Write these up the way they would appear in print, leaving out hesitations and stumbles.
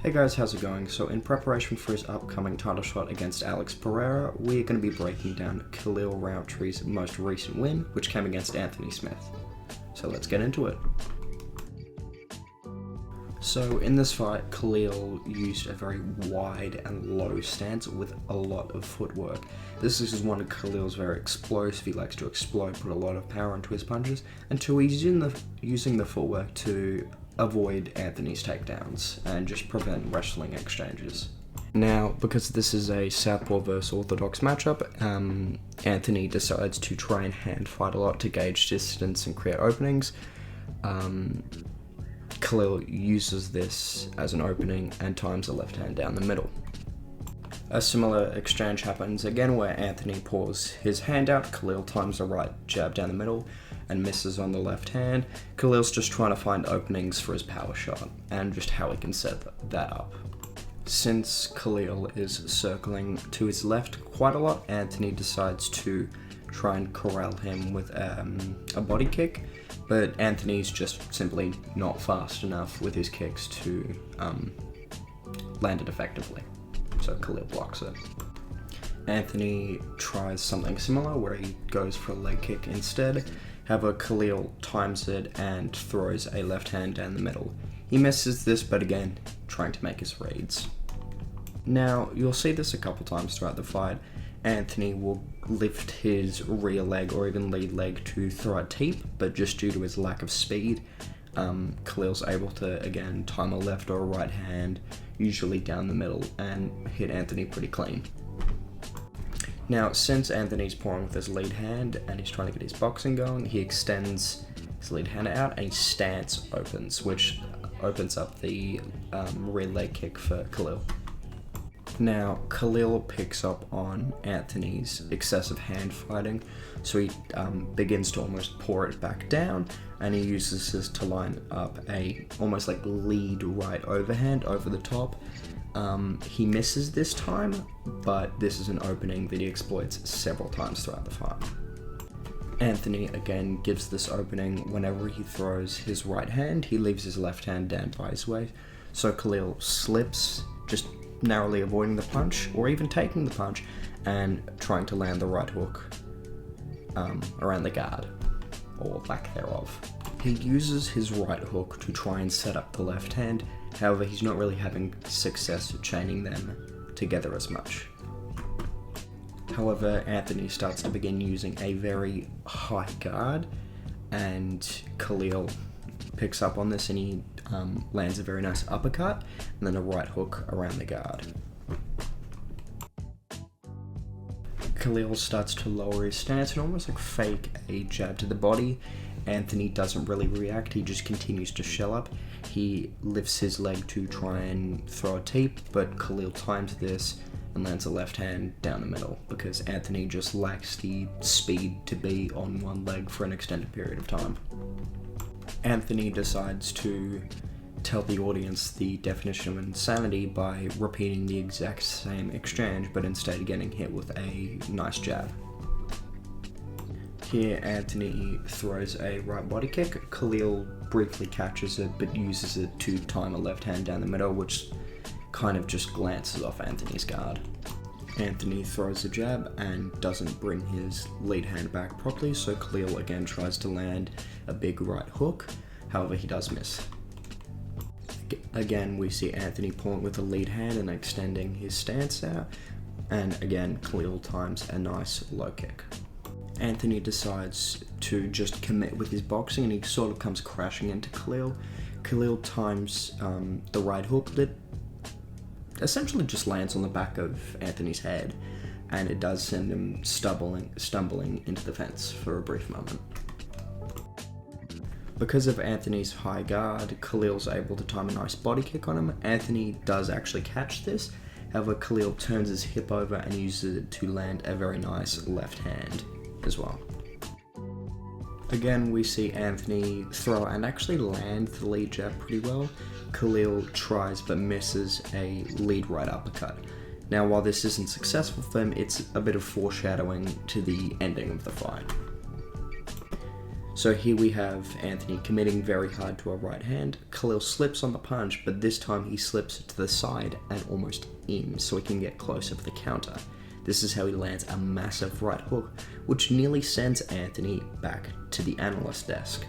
Hey guys, how's it going? So in preparation for his upcoming title shot against Alex Pereira, we're going to be breaking down Khalil Rountree's most recent win, which came against Anthony Smith. So let's get into it. So in this fight, Khalil used a very wide and low stance with a lot of footwork. This is one of Khalil's very explosive. He likes to explode, put a lot of power into his punches, and he's using the footwork to avoid Anthony's takedowns and just prevent wrestling exchanges. Now, because this is a Southpaw vs Orthodox matchup, Anthony decides to try and hand fight a lot to gauge distance and create openings. Khalil uses this as an opening and times the left hand down the middle. A similar exchange happens again where Anthony pours his hand out, Khalil times the right jab down the middle and misses on the left hand. Khalil's just trying to find openings for his power shot and just how he can set that up. Since Khalil is circling to his left quite a lot, Anthony decides to try and corral him with a body kick, but Anthony's just simply not fast enough with his kicks to land it effectively, so Khalil blocks it. Anthony tries something similar where he goes for a leg kick instead. However, Khalil times it and throws a left hand down the middle. He misses this, but again, trying to make his reads. Now, you'll see this a couple times throughout the fight. Anthony will lift his rear leg or even lead leg to throw a teep, but just due to his lack of speed, Khalil's able to, again, time a left or a right hand, usually down the middle, and hit Anthony pretty clean. Now, since Anthony's pouring with his lead hand and he's trying to get his boxing going, he extends his lead hand out and his stance opens, which opens up the rear leg kick for Khalil. Now, Khalil picks up on Anthony's excessive hand fighting, so he begins to almost pour it back down, and he uses this to line up a almost like lead right overhand over the top. He misses this time, but this is an opening that he exploits several times throughout the fight. Anthony again gives this opening whenever he throws his right hand. He leaves his left hand down by his waist, so Khalil slips, just narrowly avoiding the punch or even taking the punch and trying to land the right hook around the guard or lack thereof. He uses his right hook to try and set up the left hand, however he's not really having success chaining them together as much. However, Anthony starts to begin using a very high guard, and Khalil picks up on this and he lands a very nice uppercut and then a right hook around the guard. Khalil starts to lower his stance and almost like fake a jab to the body. Anthony doesn't really react, he just continues to shell up. He lifts his leg to try and throw a teep, but Khalil times this and lands a left hand down the middle because Anthony just lacks the speed to be on one leg for an extended period of time. Anthony decides to tell the audience the definition of insanity by repeating the exact same exchange, but instead getting hit with a nice jab. Here, Anthony throws a right body kick. Khalil briefly catches it, but uses it to time a left hand down the middle, which kind of just glances off Anthony's guard. Anthony throws a jab and doesn't bring his lead hand back properly, so Khalil again tries to land a big right hook, however he does miss. Again, we see Anthony pulling with the lead hand and extending his stance out, and again, Khalil times a nice low kick. Anthony decides to just commit with his boxing and he sort of comes crashing into Khalil. Khalil times the right hook that essentially just lands on the back of Anthony's head, and it does send him stumbling into the fence for a brief moment. Because of Anthony's high guard, Khalil's able to time a nice body kick on him. Anthony does actually catch this, however Khalil turns his hip over and uses it to land a very nice left hand as well. Again, we see Anthony throw and actually land the lead jab pretty well. Khalil tries but misses a lead right uppercut. Now, while this isn't successful for him, it's a bit of foreshadowing to the ending of the fight. So here we have Anthony committing very hard to a right hand. Khalil slips on the punch, but this time he slips to the side and almost in, so he can get closer for the counter. This is how he lands a massive right hook, which nearly sends Anthony back to the analyst desk.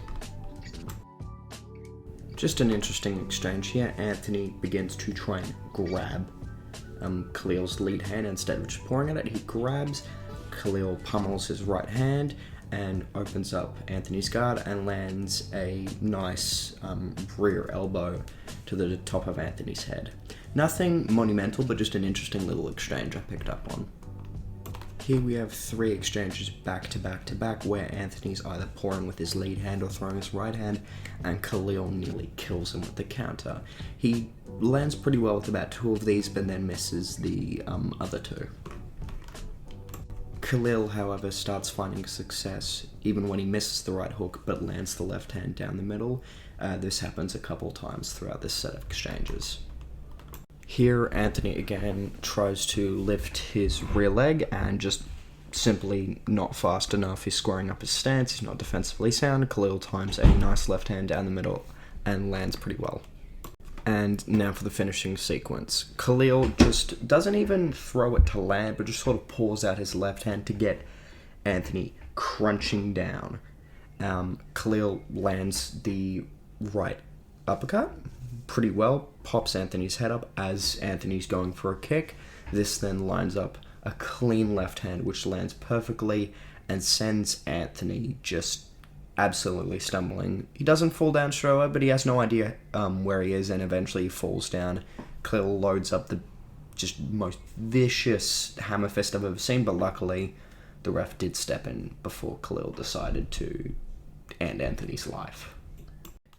Just an interesting exchange here. Anthony begins to try and grab Khalil's lead hand instead of just pouring at it. He grabs, Khalil pummels his right hand and opens up Anthony's guard and lands a nice rear elbow to the top of Anthony's head. Nothing monumental, but just an interesting little exchange I picked up on. Here we have 3 exchanges back to back to back where Anthony's either pouring with his lead hand or throwing his right hand, and Khalil nearly kills him with the counter. He lands pretty well with about 2 of these, but then misses the other 2. Khalil, however, starts finding success even when he misses the right hook but lands the left hand down the middle. This happens a couple times throughout this set of exchanges. Here, Anthony again tries to lift his rear leg and just simply not fast enough. He's squaring up his stance, he's not defensively sound. Khalil times a nice left hand down the middle and lands pretty well. And now for the finishing sequence. Khalil just doesn't even throw it to land, but just sort of pours out his left hand to get Anthony crunching down. Khalil lands the right uppercut pretty well, pops Anthony's head up as Anthony's going for a kick. This then lines up a clean left hand which lands perfectly and sends Anthony just absolutely stumbling. He doesn't fall down straight away, but he has no idea where he is, and eventually he falls down. Khalil loads up the just most vicious hammer fist I've ever seen, but luckily the ref did step in before Khalil decided to end Anthony's life.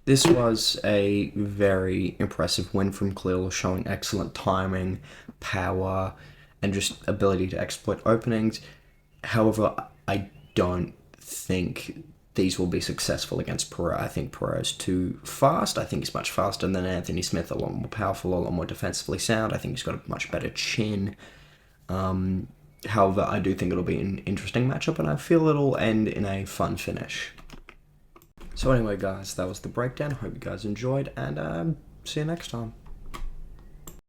This was a very impressive win from Khalil, showing excellent timing, power, and just ability to exploit openings. However, I don't think these will be successful against Pereira. I think Pereira's too fast. I think he's much faster than Anthony Smith, a lot more powerful, a lot more defensively sound. I think he's got a much better chin. However, I do think it'll be an interesting matchup, and I feel it'll end in a fun finish. So anyway, guys, that was the breakdown. Hope you guys enjoyed, and see you next time.